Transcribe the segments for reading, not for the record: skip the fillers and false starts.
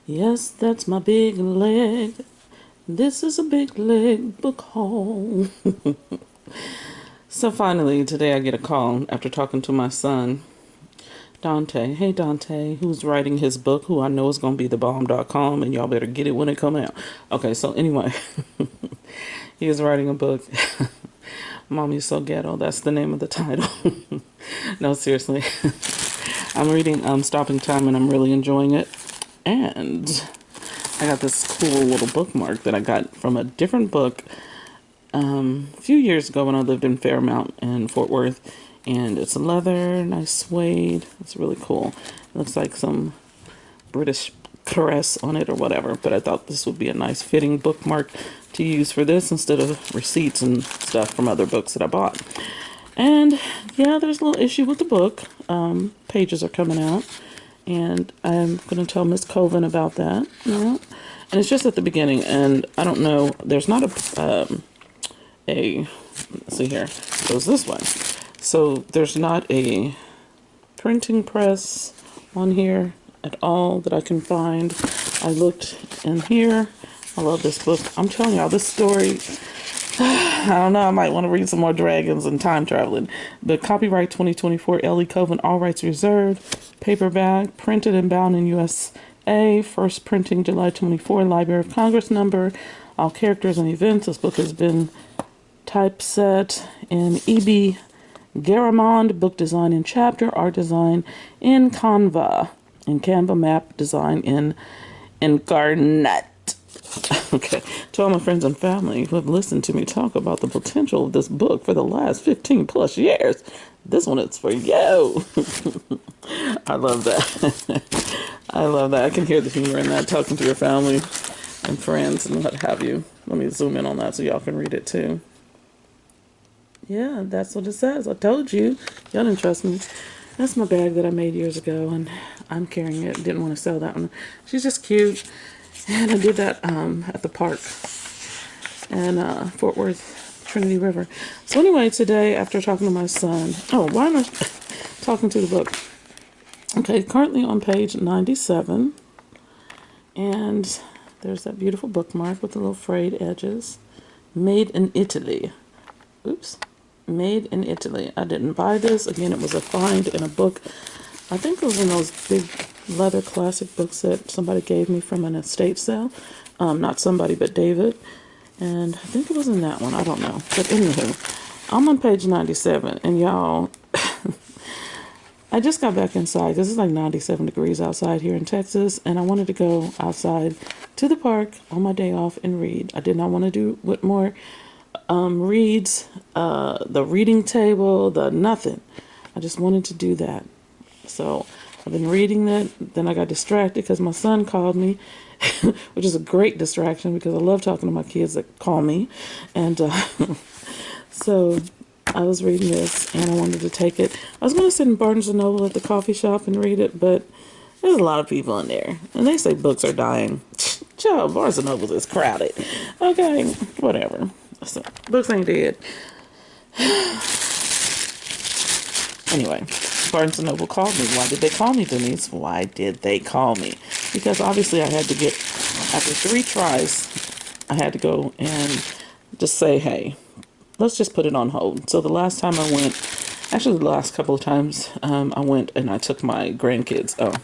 Yes, that's my big leg. This is a big leg book haul. So finally, today I get a call after talking to my son, Dante. Hey, Dante, who's writing his book, who I know is going to be thebomb.com, and y'all better get it when it come out. Okay, so anyway, he is writing a book. Mommy's So Ghetto, that's the name of the title. No, seriously. I'm reading Stopping Time, and I'm really enjoying it. And I got this cool little bookmark that I got from a different book a few years ago when I lived in Fairmount in Fort Worth. And it's leather, nice suede. It's really cool. It looks like some British caress on it or whatever. But I thought this would be a nice fitting bookmark to use for this instead of receipts and stuff from other books that I bought. And yeah, there's a little issue with the book. Pages are coming out. And I'm going to tell Miss Colvin about that. Yeah. And it's just at the beginning. And I don't know. There's not let's see here. It goes this way. So there's not a printing press on here at all that I can find. I looked in here. I love this book. I'm telling y'all, this story, I don't know, I might want to read some more dragons and time traveling. But copyright 2024, Ellie Coven, all rights reserved. Paperback, printed and bound in USA. First printing July 24, Library of Congress number. All characters and events. This book has been typeset in E.B. Garamond, book design in Chapter, art design in Canva, and Canva map design in Garnet. Okay, to all my friends and family who have listened to me talk about the potential of this book for the last 15 plus years, this one is for you. I love that. I love that. I can hear the humor in that, talking to your family and friends and what have you. Let me zoom in on that so y'all can read it too. Yeah, that's what it says. I told you. Y'all didn't trust me. That's my bag that I made years ago, and I'm carrying it. Didn't want to sell that one. She's just cute. And I did that at the park in Fort Worth, Trinity River. So anyway, today, after talking to my son... Oh, why am I talking to the book? Okay, currently on page 97. And there's that beautiful bookmark with the little frayed edges. Made in Italy. Oops. Made in Italy. I didn't buy this. Again, it was a find in a book. I think it was in those big leather classic books that somebody gave me from an estate sale. Not somebody, but David. And I think it was in that one. I don't know. But anywho, I'm on page 97. And y'all, I just got back inside. This is like 97 degrees outside here in Texas. And I wanted to go outside to the park on my day off and read. I did not want to do Whitmore reads, the reading table, the nothing. I just wanted to do that. So I've been reading that. Then I got distracted because my son called me, which is a great distraction because I love talking to my kids that call me. And so I was reading this and I wanted to take it. I was going to sit in Barnes & Noble at the coffee shop and read it, but there's a lot of people in there. And they say books are dying. Child, Barnes & Noble is crowded. Okay, whatever. So, books ain't dead. Anyway, Barnes & Noble called me. Why did they call me, Denise? Why did they call me? Because obviously I had to get, after 3 tries, I had to go and just say, hey, let's just put it on hold. So the last time I went, actually the last couple of times I went and I took my grandkids. Oh.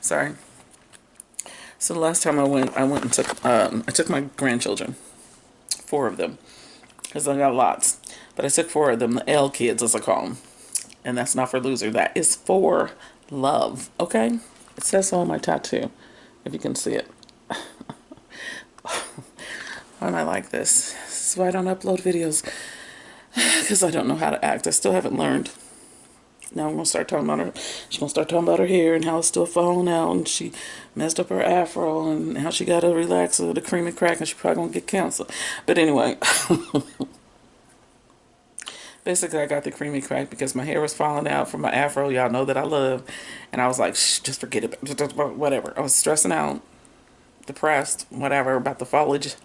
Sorry. So the last time I went and took my grandchildren, 4 of them, because I got lots. But I took 4 of them, the L kids as I call them. And that's not for loser. That is for love, okay? It says so on my tattoo, if you can see it. Why am I like this? This is why I don't upload videos, because I don't know how to act. I still haven't learned. Now I'm going to start talking about her. She's going to start talking about her hair and how it's still falling out. And she messed up her afro and how she got to relax with the cream and crack and she's probably going to get cancer. But anyway, basically I got the creamy crack because my hair was falling out from my afro. Y'all know that I love. And I was like, shh, just forget it. Whatever. I was stressing out, depressed, whatever, about the foliage.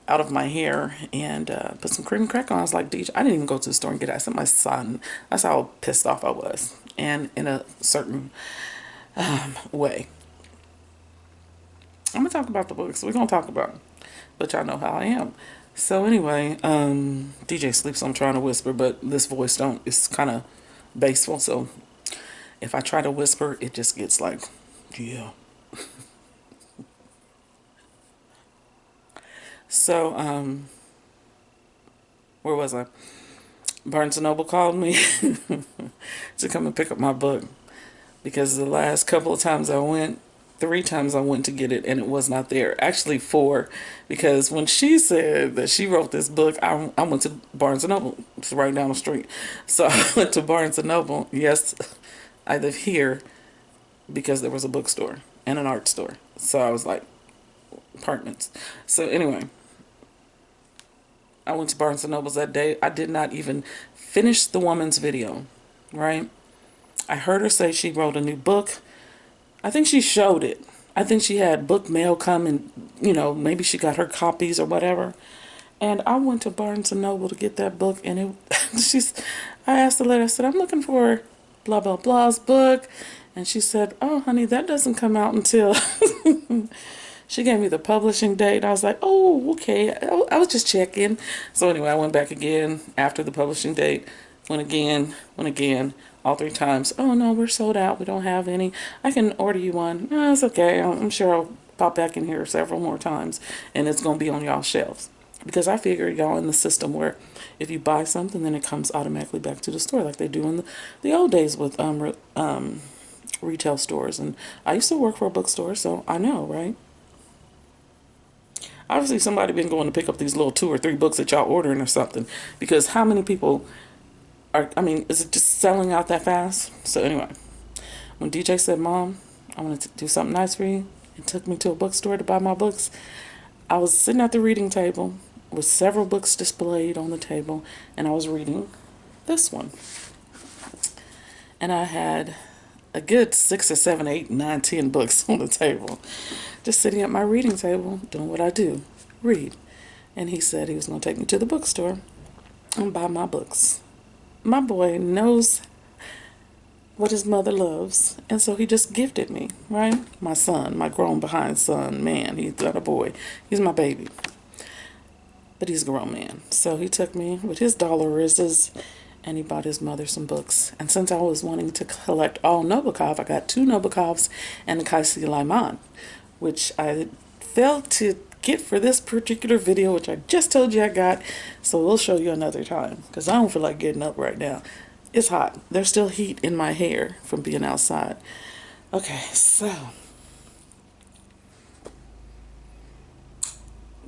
out of my hair and put some cream crack on. I was like, DJ, I didn't even go to the store and get it. I sent my son. That's how pissed off I was. And in a certain way. I'm going to talk about the books. We're going to talk about them. But y'all know how I am. So anyway, DJ sleeps, so I'm trying to whisper, but this voice it's kind of baseful. So if I try to whisper, it just gets like, yeah. So, where was I? Barnes & Noble called me to come and pick up my book because the last couple of times I went, 3 times I went to get it and it was not there. Actually 4, because when she said that she wrote this book, I went to Barnes & Noble. It's right down the street. So I went to Barnes & Noble. Yes, I live here because there was a bookstore and an art store. So I was like, apartments. So anyway, I went to Barnes & Noble's that day. I did not even finish the woman's video, right? I heard her say she wrote a new book. I think she showed it. I think she had book mail come and, maybe she got her copies or whatever. And I went to Barnes & Noble to get that book, and I asked the lady, I said, I'm looking for blah, blah, blah's book. And she said, oh, honey, that doesn't come out until... She gave me the publishing date. I was like, oh, okay. I was just checking. So anyway, I went back again after the publishing date. Went again, all 3 times. Oh, no, we're sold out. We don't have any. I can order you one. No, it's okay. I'm sure I'll pop back in here several more times, and it's going to be on y'all's shelves. Because I figure y'all in the system where if you buy something, then it comes automatically back to the store like they do in the old days with retail stores. And I used to work for a bookstore, so I know, right? Obviously, somebody been going to pick up these little 2 or 3 books that y'all ordering or something. Because how many people is it just selling out that fast? So anyway, when DJ said, Mom, I want to do something nice for you, and took me to a bookstore to buy my books, I was sitting at the reading table with several books displayed on the table, and I was reading this one. And I had a good 6 or 7, 8, 9, 10 books on the table. Just sitting at my reading table, doing what I do, read. And he said he was going to take me to the bookstore and buy my books. My boy knows what his mother loves, and so he just gifted me, right? My son, my grown behind son, man, he's not a boy. He's my baby. But he's a grown man. So he took me with his dollarizes, and he bought his mother some books. And since I was wanting to collect all Nabokov, I got 2 Nabokovs and the Kaisi Laiman, which I failed to get for this particular video, which I just told you I got. So we'll show you another time, because I don't feel like getting up right now. It's hot. There's still heat in my hair from being outside. Okay, so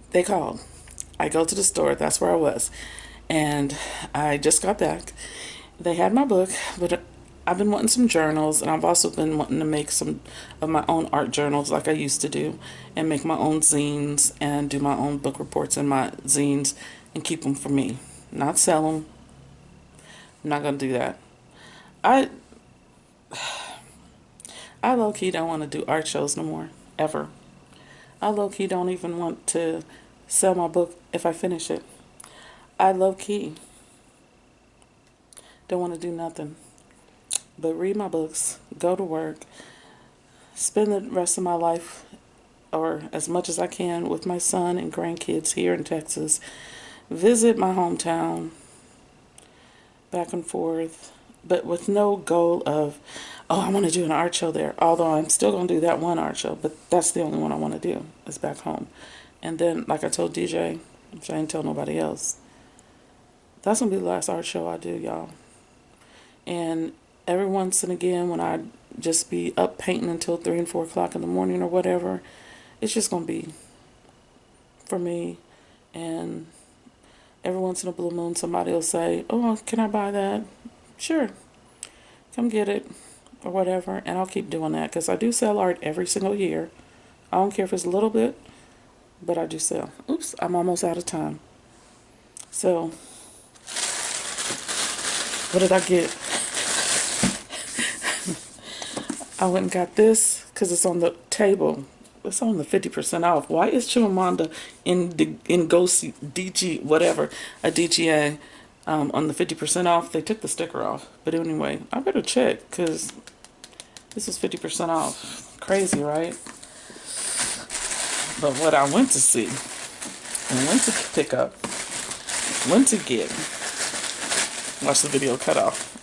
they called. I go to the store. That's where I was. And I just got back. They had my book, but I've been wanting some journals, and I've also been wanting to make some of my own art journals like I used to do, and make my own zines and do my own book reports in my zines and keep them for me. Not sell them. I'm not going to do that. I low-key don't want to do art shows no more, ever. I low-key don't even want to sell my book if I finish it. I low-key don't want to do nothing but read my books, go to work, spend the rest of my life, or as much as I can, with my son and grandkids here in Texas, visit my hometown, back and forth, but with no goal of, oh, I want to do an art show there, although I'm still going to do that one art show, but that's the only one I want to do, is back home. And then, like I told DJ, which I didn't tell nobody else, that's going to be the last art show I do, y'all. And every once and again, when I just be up painting until 3 and 4 o'clock in the morning or whatever, it's just going to be for me. And every once in a blue moon, somebody will say, oh, can I buy that? Sure. Come get it or whatever. And I'll keep doing that because I do sell art every single year. I don't care if it's a little bit, but I do sell. Oops, I'm almost out of time. So, what did I get? I went and got this because it's on the table. it's on the 50% off. Why is Chimamanda in Ghost DG whatever a DGA on the 50% off? They took the sticker off, but anyway, I better check because this is 50% off. Crazy, right? But what I went to see and went to pick up, went to get. Watch the video cut off.